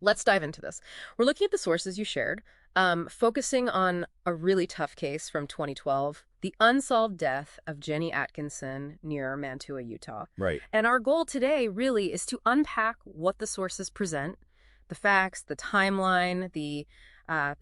Let's dive into this. We're looking at the sources you shared, focusing on a really tough case from 2012, the unsolved death of Jenny Atkinson near Mantua, Utah. Right. And our goal today really is to unpack what the sources present, the facts, the timeline, the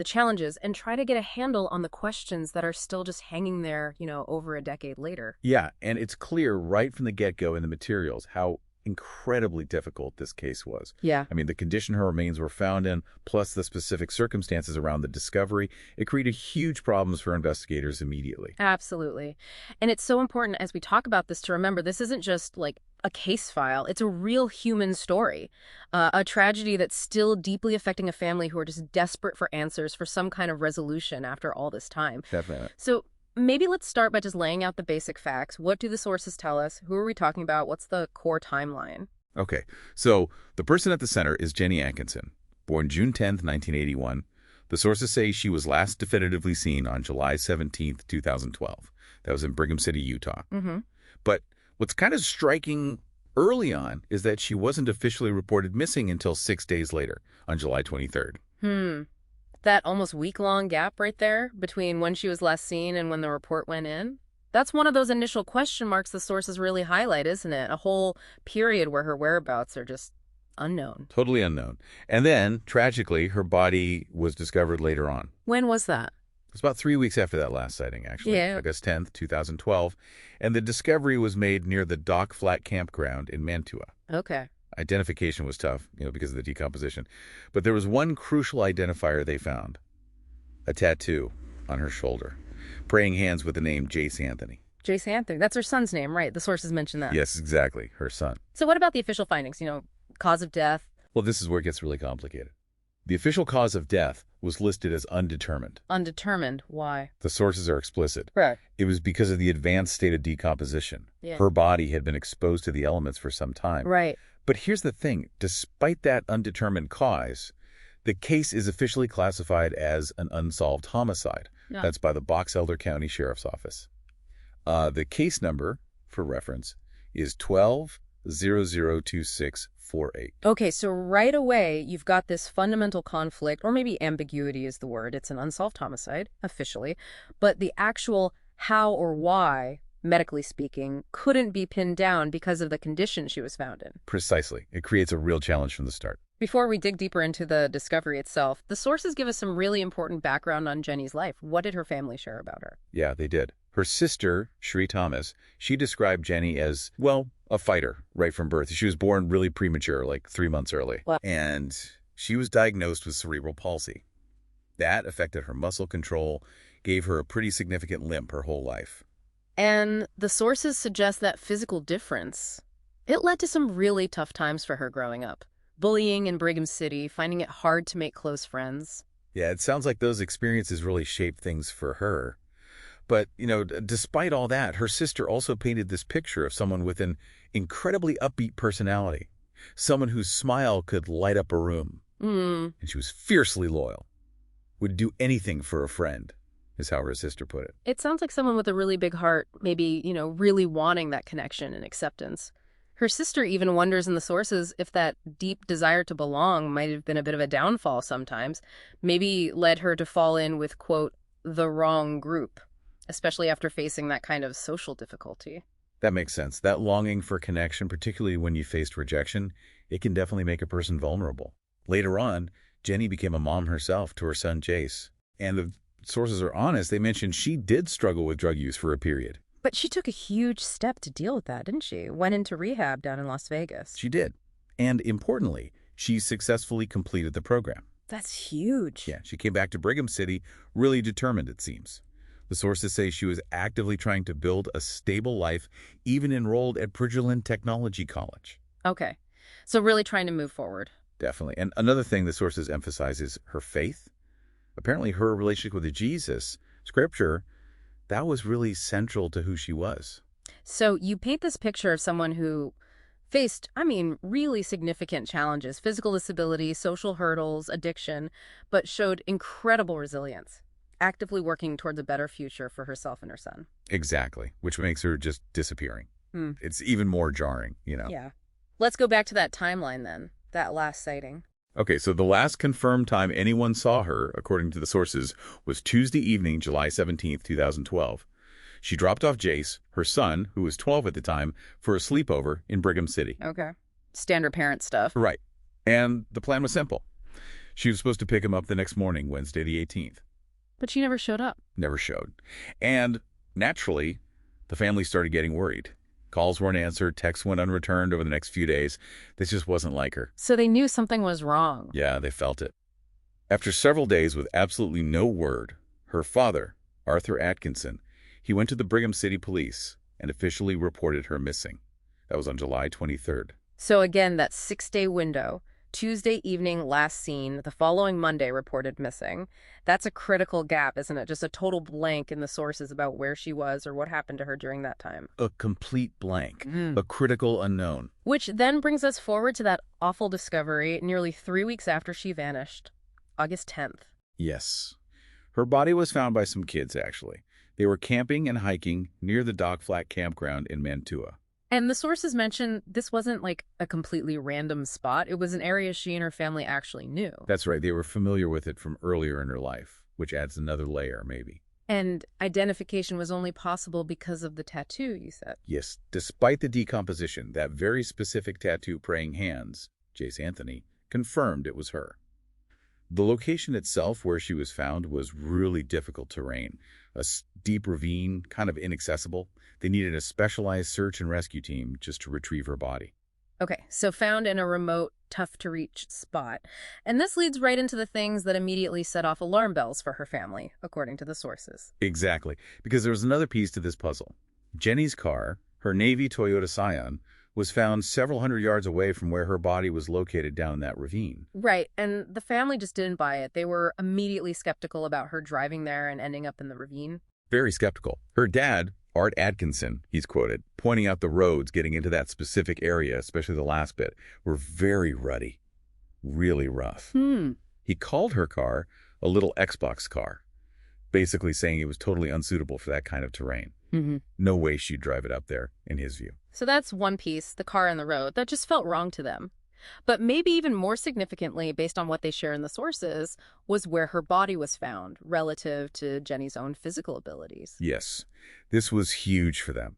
challenges, and try to get a handle on the questions that are still just hanging there, over a decade later. Yeah, and it's clear right from the get-go in the materials how incredibly difficult this case was. Yeah. I mean, the condition her remains were found in, plus the specific circumstances around the discovery, it created huge problems for investigators immediately. Absolutely. And it's so important as we talk about this to remember this isn't just like a case file. It's a real human story, a tragedy that's still deeply affecting a family who are just desperate for answers, for some kind of resolution after all this time. Definitely. So maybe let's start by just laying out the basic facts. What do the sources tell us? Who are we talking about? What's the core timeline? Okay, so the person at the center is Jenny Atkinson, born June 10th, 1981. The sources say she was last definitively seen on July 17th, 2012. That was in Brigham City, Utah. Mm-hmm. But what's kind of striking early on is that she wasn't officially reported missing until 6 days later, on July 23rd. That almost week-long gap right there between when she was last seen and when the report went in? That's one of those initial question marks the sources really highlight, isn't it? A whole period where her whereabouts are just unknown. Totally unknown. And then, tragically, her body was discovered later on. When was that? It was about 3 weeks after that last sighting, actually. Yeah. August 10th, 2012. And the discovery was made near the Dock Flat Campground in Mantua. Okay. Identification was tough, because of the decomposition. But there was one crucial identifier they found. A tattoo on her shoulder. Praying hands with the name Jace Anthony. Jace Anthony. That's her son's name, right? The sources mentioned that. Yes, exactly. Her son. So what about the official findings? Cause of death? Well, this is where it gets really complicated. The official cause of death was listed as undetermined. Undetermined. Why? The sources are explicit. Right. It was because of the advanced state of decomposition. Yeah. Her body had been exposed to the elements for some time. Right. But here's the thing. Despite that undetermined cause, the case is officially classified as an unsolved homicide. Yeah. That's by the Box Elder County Sheriff's Office. The case number, for reference, is 12002648. Okay, so right away, you've got this fundamental conflict, or maybe ambiguity is the word. It's an unsolved homicide, officially. But the actual how or why, medically speaking, couldn't be pinned down because of the condition she was found in. Precisely. It creates a real challenge from the start. Before we dig deeper into the discovery itself, the sources give us some really important background on Jenny's life. What did her family share about her? Yeah, they did. Her sister, Sheree Thomas, she described Jenny as, well, a fighter right from birth. She was born really premature, like 3 months early. Wow. And she was diagnosed with cerebral palsy. That affected her muscle control, gave her a pretty significant limp her whole life. And the sources suggest that physical difference, it led to some really tough times for her growing up. Bullying in Brigham City, finding it hard to make close friends. Yeah, it sounds like those experiences really shaped things for her. But, despite all that, her sister also painted this picture of someone with an incredibly upbeat personality. Someone whose smile could light up a room. And she was fiercely loyal. Would do anything for a friend, is how her sister put it. It sounds like someone with a really big heart, maybe, really wanting that connection and acceptance. Her sister even wonders in the sources if that deep desire to belong might have been a bit of a downfall sometimes, maybe led her to fall in with, quote, the wrong group, especially after facing that kind of social difficulty. That makes sense. That longing for connection, particularly when you faced rejection, it can definitely make a person vulnerable. Later on, Jenny became a mom herself to her son, Jace. And the sources are honest. They mentioned she did struggle with drug use for a period. But she took a huge step to deal with that, didn't she? Went into rehab down in Las Vegas. She did. And importantly, she successfully completed the program. That's huge. Yeah, she came back to Brigham City, really determined, it seems. The sources say she was actively trying to build a stable life, even enrolled at Bridgerland Technology College. Okay. So really trying to move forward. Definitely. And another thing the sources emphasize is her faith. Apparently her relationship with Jesus, Scripture, that was really central to who she was. So you paint this picture of someone who faced, really significant challenges, physical disability, social hurdles, addiction, but showed incredible resilience, actively working towards a better future for herself and her son. Exactly, which makes her just disappearing. It's even more jarring, Yeah. Let's go back to that timeline then, that last sighting. Okay, so the last confirmed time anyone saw her, according to the sources, was Tuesday evening, July 17th, 2012. She dropped off Jace, her son, who was 12 at the time, for a sleepover in Brigham City. Okay. Standard parent stuff. Right. And the plan was simple. She was supposed to pick him up the next morning, Wednesday the 18th. But she never showed up. Never showed. And naturally, the family started getting worried. Calls weren't answered, texts went unreturned over the next few days. This just wasn't like her. So they knew something was wrong. Yeah, they felt it. After several days with absolutely no word, her father, Arthur Atkinson, he went to the Brigham City police and officially reported her missing. That was on July 23rd. So again, that 6-day window. Tuesday evening last seen, the following Monday reported missing. That's a critical gap, isn't it? Just a total blank in the sources about where she was or what happened to her during that time. A complete blank. A critical unknown. Which then brings us forward to that awful discovery nearly 3 weeks after she vanished, August 10th. Yes. Her body was found by some kids, actually. They were camping and hiking near the Dog Flat campground in Mantua. And the sources mention this wasn't like a completely random spot. It was an area she and her family actually knew. That's right. They were familiar with it from earlier in her life, which adds another layer, maybe. And identification was only possible because of the tattoo, you said. Yes, despite the decomposition, that very specific tattoo praying hands, Jace Anthony, confirmed it was her. The location itself where she was found was really difficult terrain. A steep ravine, kind of inaccessible. They needed a specialized search and rescue team just to retrieve her body. Okay, so found in a remote, tough-to-reach spot. And this leads right into the things that immediately set off alarm bells for her family, according to the sources. Exactly, because there was another piece to this puzzle. Jenny's car, her Navy Toyota Scion, was found several hundred yards away from where her body was located down in that ravine. Right, and the family just didn't buy it. They were immediately skeptical about her driving there and ending up in the ravine. Very skeptical. Her dad, Art Atkinson, he's quoted, pointing out the roads getting into that specific area, especially the last bit, were very ruddy, really rough. He called her car a little Xbox car, basically saying it was totally unsuitable for that kind of terrain. No way she'd drive it up there, in his view. So that's one piece, the car and the road, that just felt wrong to them. But maybe even more significantly, based on what they share in the sources, was where her body was found relative to Jenny's own physical abilities. Yes, this was huge for them.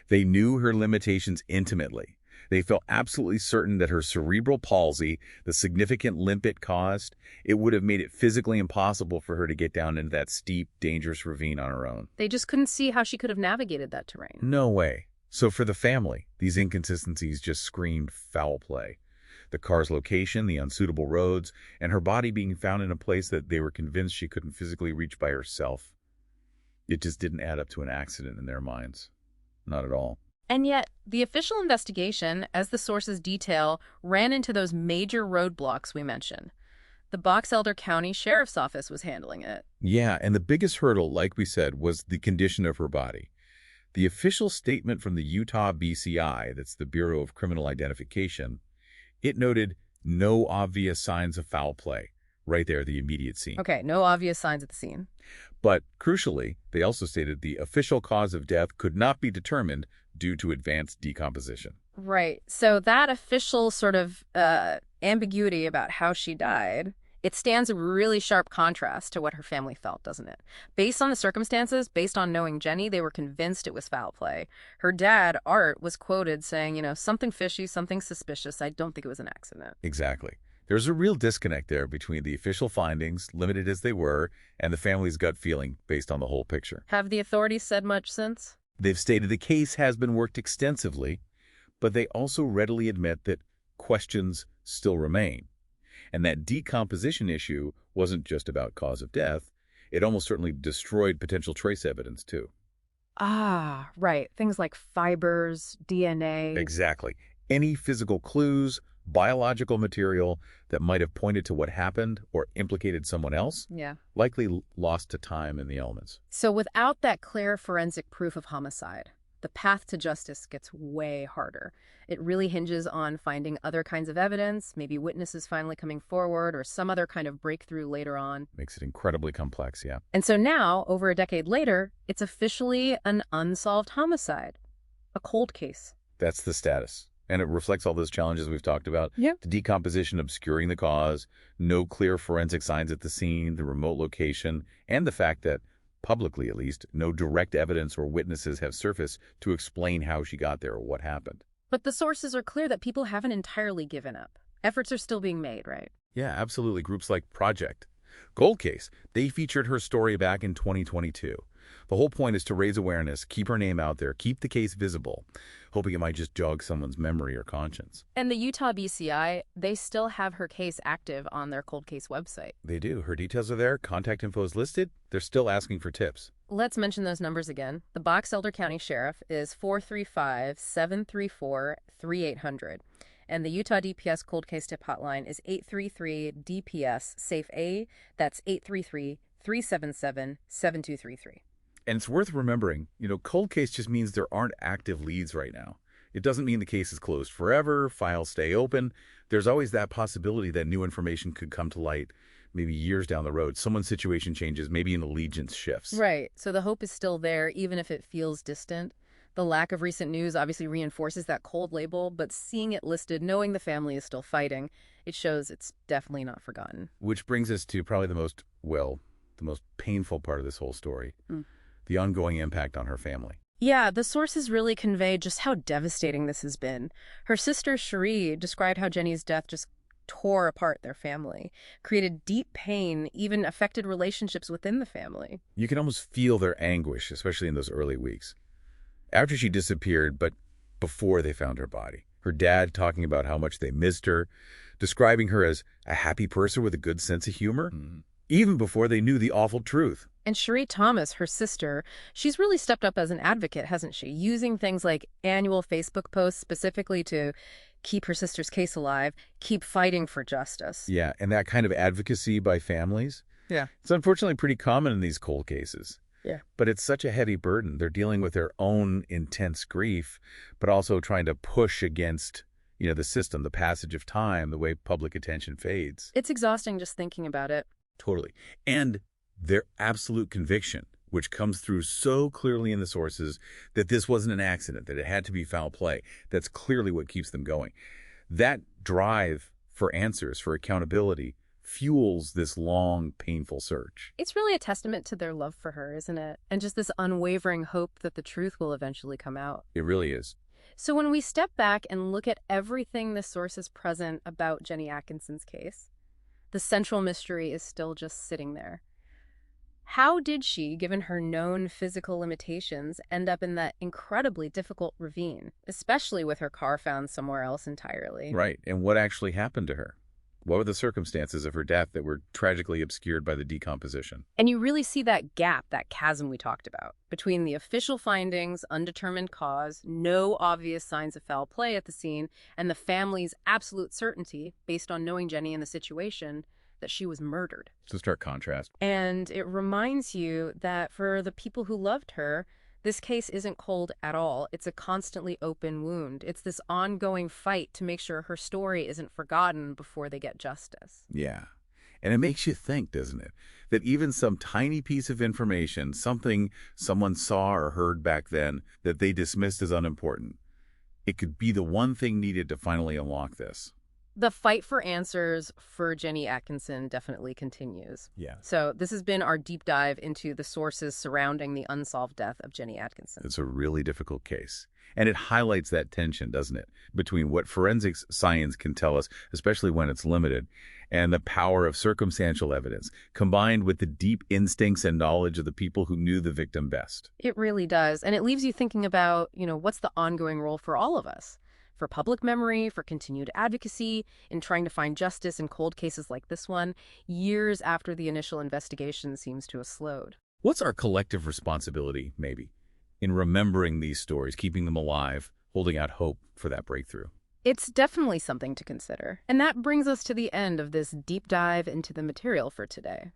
They knew her limitations intimately. They felt absolutely certain that her cerebral palsy, the significant limp it caused, it would have made it physically impossible for her to get down into that steep, dangerous ravine on her own. They just couldn't see how she could have navigated that terrain. No way. So for the family, these inconsistencies just screamed foul play. The car's location, the unsuitable roads, and her body being found in a place that they were convinced she couldn't physically reach by herself. It just didn't add up to an accident in their minds. Not at all. And yet, the official investigation, as the sources detail, ran into those major roadblocks we mentioned. The Box Elder County Sheriff's Office was handling it. Yeah, and the biggest hurdle, like we said, was the condition of her body. The official statement from the Utah BCI, that's the Bureau of Criminal Identification, it noted no obvious signs of foul play. Right there, the immediate scene. Okay, no obvious signs at the scene. But crucially, they also stated the official cause of death could not be determined due to advanced decomposition. Right. So that official sort of ambiguity about how she died, it stands in really sharp contrast to what her family felt, doesn't it? Based on the circumstances, based on knowing Jenny, they were convinced it was foul play. Her dad, Art, was quoted saying, something fishy, something suspicious. I don't think it was an accident. Exactly. There's a real disconnect there between the official findings, limited as they were, and the family's gut feeling based on the whole picture. Have the authorities said much since? They've stated the case has been worked extensively, but they also readily admit that questions still remain. And that decomposition issue wasn't just about cause of death. It almost certainly destroyed potential trace evidence, too. Ah, right. Things like fibers, DNA. Exactly. Any physical clues, biological material that might have pointed to what happened or implicated someone else, likely lost to time and the elements. So without that clear forensic proof of homicide, the path to justice gets way harder. It really hinges on finding other kinds of evidence, maybe witnesses finally coming forward or some other kind of breakthrough later on. Makes it incredibly complex, yeah. And so now, over a decade later, it's officially an unsolved homicide, a cold case. That's the status. And it reflects all those challenges we've talked about. Yep. The decomposition obscuring the cause, no clear forensic signs at the scene, the remote location, and the fact that, publicly at least, no direct evidence or witnesses have surfaced to explain how she got there or what happened. But the sources are clear that people haven't entirely given up. Efforts are still being made, right? Yeah, absolutely. Groups like Project Gold Case, they featured her story back in 2022. The whole point is to raise awareness, keep her name out there, keep the case visible, hoping it might just jog someone's memory or conscience. And the Utah BCI, they still have her case active on their cold case website. They do. Her details are there. Contact info is listed. They're still asking for tips. Let's mention those numbers again. The Box Elder County Sheriff is 435-734-3800. And the Utah DPS Cold Case Tip Hotline is 833-DPS-SAFE-A. That's 833-377-7233. And it's worth remembering, cold case just means there aren't active leads right now. It doesn't mean the case is closed forever, files stay open. There's always that possibility that new information could come to light maybe years down the road. Someone's situation changes, maybe an allegiance shifts. Right. So the hope is still there, even if it feels distant. The lack of recent news obviously reinforces that cold label, but seeing it listed, knowing the family is still fighting, it shows it's definitely not forgotten. Which brings us to probably the most painful part of this whole story. The ongoing impact on her family. Yeah, the sources really convey just how devastating this has been. Her sister, Cherie, described how Jenny's death just tore apart their family, created deep pain, even affected relationships within the family. You can almost feel their anguish, especially in those early weeks. After she disappeared, but before they found her body. Her dad talking about how much they missed her, describing her as a happy person with a good sense of humor, even before they knew the awful truth. And Cherie Thomas, her sister, she's really stepped up as an advocate, hasn't she? Using things like annual Facebook posts specifically to keep her sister's case alive, keep fighting for justice. Yeah, and that kind of advocacy by families, it's unfortunately pretty common in these cold cases. Yeah. But it's such a heavy burden. They're dealing with their own intense grief, but also trying to push against, the system, the passage of time, the way public attention fades. It's exhausting just thinking about it. Totally. And their absolute conviction, which comes through so clearly in the sources that this wasn't an accident, that it had to be foul play. That's clearly what keeps them going. That drive for answers, for accountability, fuels this long, painful search. It's really a testament to their love for her, isn't it? And just this unwavering hope that the truth will eventually come out. It really is. So when we step back and look at everything the sources present about Jenny Atkinson's case, the central mystery is still just sitting there. How did she, given her known physical limitations, end up in that incredibly difficult ravine, especially with her car found somewhere else entirely? Right. And what actually happened to her? What were the circumstances of her death that were tragically obscured by the decomposition? And you really see that gap, that chasm we talked about, between the official findings, undetermined cause, no obvious signs of foul play at the scene, and the family's absolute certainty, based on knowing Jenny and the situation, that she was murdered. It's a stark contrast. And it reminds you that for the people who loved her, this case isn't cold at all. It's a constantly open wound. It's this ongoing fight to make sure her story isn't forgotten before they get justice. Yeah. And it makes you think, doesn't it, that even some tiny piece of information, something someone saw or heard back then that they dismissed as unimportant, it could be the one thing needed to finally unlock this. The fight for answers for Jenny Atkinson definitely continues. Yeah. So this has been our deep dive into the sources surrounding the unsolved death of Jenny Atkinson. It's a really difficult case. And it highlights that tension, doesn't it, between what forensics science can tell us, especially when it's limited, and the power of circumstantial evidence, combined with the deep instincts and knowledge of the people who knew the victim best. It really does. And it leaves you thinking about, what's the ongoing role for all of us? For public memory, for continued advocacy, in trying to find justice in cold cases like this one, years after the initial investigation seems to have slowed. What's our collective responsibility, maybe, in remembering these stories, keeping them alive, holding out hope for that breakthrough? It's definitely something to consider. And that brings us to the end of this deep dive into the material for today.